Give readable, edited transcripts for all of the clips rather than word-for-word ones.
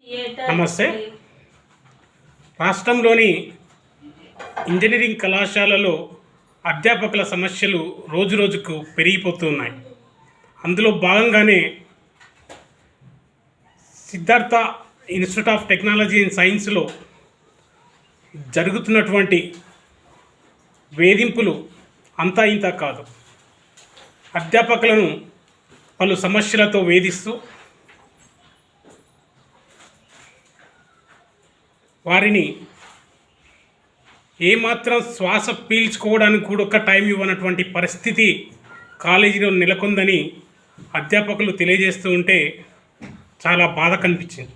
నమస్తే. రాష్ట్రంలోని ఇంజనీరింగ్ కళాశాలలో అధ్యాపకుల సమస్యలు రోజురోజుకు పెరిగిపోతున్నాయి. అందులో భాగంగానే Siddhartha Institute of Technology and సైన్స్లో జరుగుతున్నటువంటి వేధింపులు అంతా ఇంత కాదు. అధ్యాపకులను పలు సమస్యలతో వేధిస్తూ వారిని ఏమాత్రం శ్వాస పీల్చుకోవడానికి కూడా ఒక టైం ఇవ్వనటువంటి పరిస్థితి కాలేజీలో నెలకొందని అధ్యాపకులు తెలియజేస్తూ ఉంటే చాలా బాధ కనిపించింది.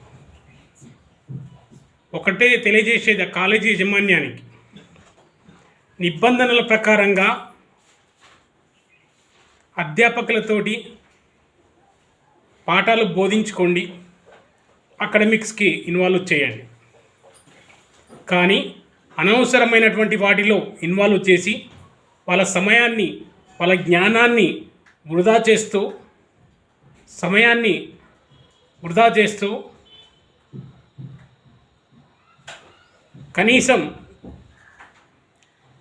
ఒకటే తెలియజేసేది కాలేజీ యాజమాన్యానికి, నిబంధనల ప్రకారంగా అధ్యాపకులతోటి పాఠాలు బోధించుకోండి, అకాడమిక్స్కి ఇన్వాల్వ్ చేయండి. కానీ అనవసరమైనటువంటి వాటిలో ఇన్వాల్వ్ చేసి వాళ్ళ సమయాన్ని, వాళ్ళ జ్ఞానాన్ని వృధా చేస్తూ కనీసం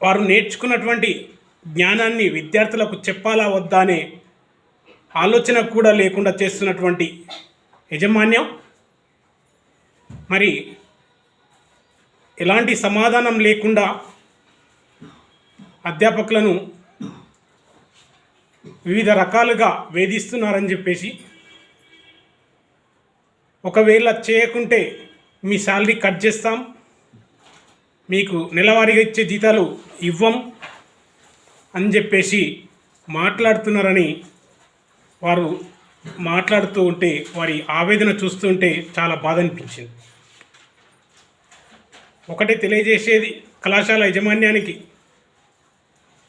వారు నేర్చుకున్నటువంటి జ్ఞానాన్ని విద్యార్థులకు చెప్పాలా వద్దా అనే ఆలోచన కూడా లేకుండా చేస్తున్నటువంటి యాజమాన్యం మరి ఎలాంటి సమాధానం లేకుండా అధ్యాపకులను వివిధ రకాలుగా వేధిస్తున్నారని చెప్పేసి, ఒకవేళ చేయకుంటే మీ శాలరీ కట్ చేస్తాం, మీకు నెలవారీగా ఇచ్చే జీతాలు ఇవ్వం అని చెప్పేసి మాట్లాడుతున్నారని వారు మాట్లాడుతూ ఉంటే, వారి ఆవేదన చూస్తుంటే చాలా బాధ అనిపించింది. ఒకటే తెలియజేసేది కళాశాల యాజమాన్యానికి,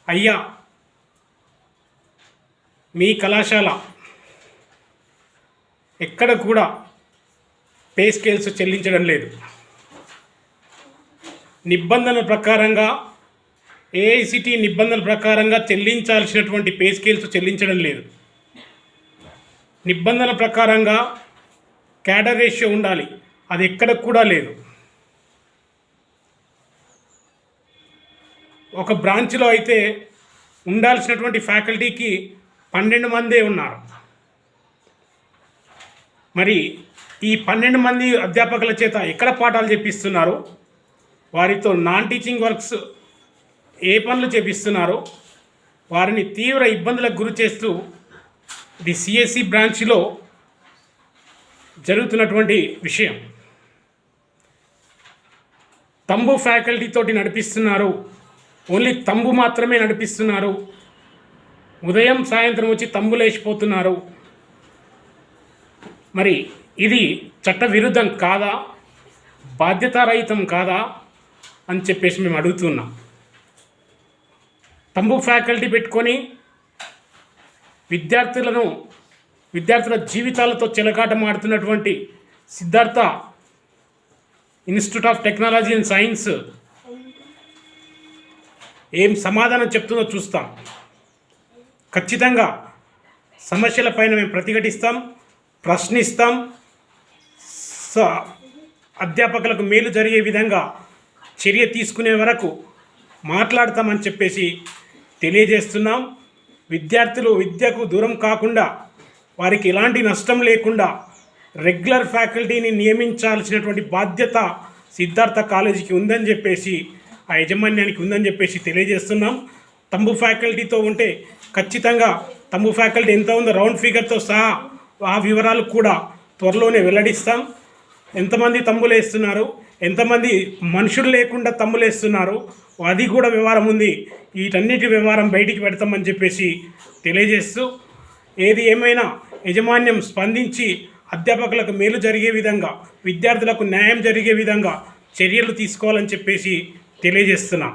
అయ్యా మీ కళాశాల ఎక్కడ కూడా పే స్కేల్స్ చెల్లించడం లేదు. నిబంధనల ప్రకారంగా, ఏఐసిటి నిబంధనల ప్రకారంగా చెల్లించాల్సినటువంటి పే స్కేల్స్ చెల్లించడం లేదు. నిబంధనల ప్రకారంగా క్యాడర్ రేషియో ఉండాలి, అది ఎక్కడ కూడా లేదు. ఒక బ్రాంచ్లో అయితే ఉండాల్సినటువంటి ఫ్యాకల్టీకి 12 మందే ఉన్నారు. మరి ఈ 12 మంది అధ్యాపకుల చేత ఎక్కడ పాఠాలు చెప్పిస్తున్నారు, వారితో నాన్ టీచింగ్ వర్క్స్ ఏ పనులు చేపిస్తున్నారు, వారిని తీవ్ర ఇబ్బందులకు గురి చేస్తూ ఇది సిఎస్సి బ్రాంచ్లో జరుగుతున్నటువంటి విషయం. తంబు ఫ్యాకల్టీ తోటి నడిపిస్తున్నారు, ఓన్లీ తంబు మాత్రమే నడిపిస్తున్నారు. ఉదయం సాయంత్రం వచ్చి తంబులు వేసిపోతున్నారు. మరి ఇది చట్టవిరుద్ధం కాదా, బాధ్యతారహితం కాదా అని చెప్పేసి మేము అడుగుతున్నాం. తంబు ఫ్యాకల్టీ పెట్టుకొని విద్యార్థుల జీవితాలతో చెలగాటమాడుతున్నటువంటి Siddhartha Institute of Technology and Science ఏం సమాధానం చెప్తుందో చూస్తాం. ఖచ్చితంగా సమస్యలపైన మేము ప్రతిఘటిస్తాం, ప్రశ్నిస్తాం. అధ్యాపకులకు మేలు జరిగే విధంగా చర్య తీసుకునే వరకు మాట్లాడతామని చెప్పేసి తెలియజేస్తున్నాం. విద్యార్థులు విద్యకు దూరం కాకుండా, వారికి ఎలాంటి నష్టం లేకుండా రెగ్యులర్ ఫ్యాకల్టీని నియమించాల్సినటువంటి బాధ్యత సిద్ధార్థ కాలేజీకి ఉందని చెప్పేసి, ఆ యాజమాన్యానికి ఉందని చెప్పేసి తెలియజేస్తున్నాం. తంబు ఫ్యాకల్టీతో ఉంటే ఖచ్చితంగా తంబు ఫ్యాకల్టీ ఎంత ఉందో రౌండ్ ఫిగర్తో సహా ఆ వివరాలు కూడా త్వరలోనే వెల్లడిస్తాం. ఎంతమంది తంబులు వేస్తున్నారు, ఎంతమంది మనుషులు లేకుండా తంబులు వేస్తున్నారు, అది కూడా వ్యవహారం ఉంది. వీటన్నిటి వ్యవహారం బయటికి పెడతామని చెప్పేసి తెలియజేస్తూ, ఏది ఏమైనా యాజమాన్యం స్పందించి అధ్యాపకులకు మేలు జరిగే విధంగా, విద్యార్థులకు న్యాయం జరిగే విధంగా చర్యలు తీసుకోవాలని చెప్పేసి తెలియజేస్తున్నాం.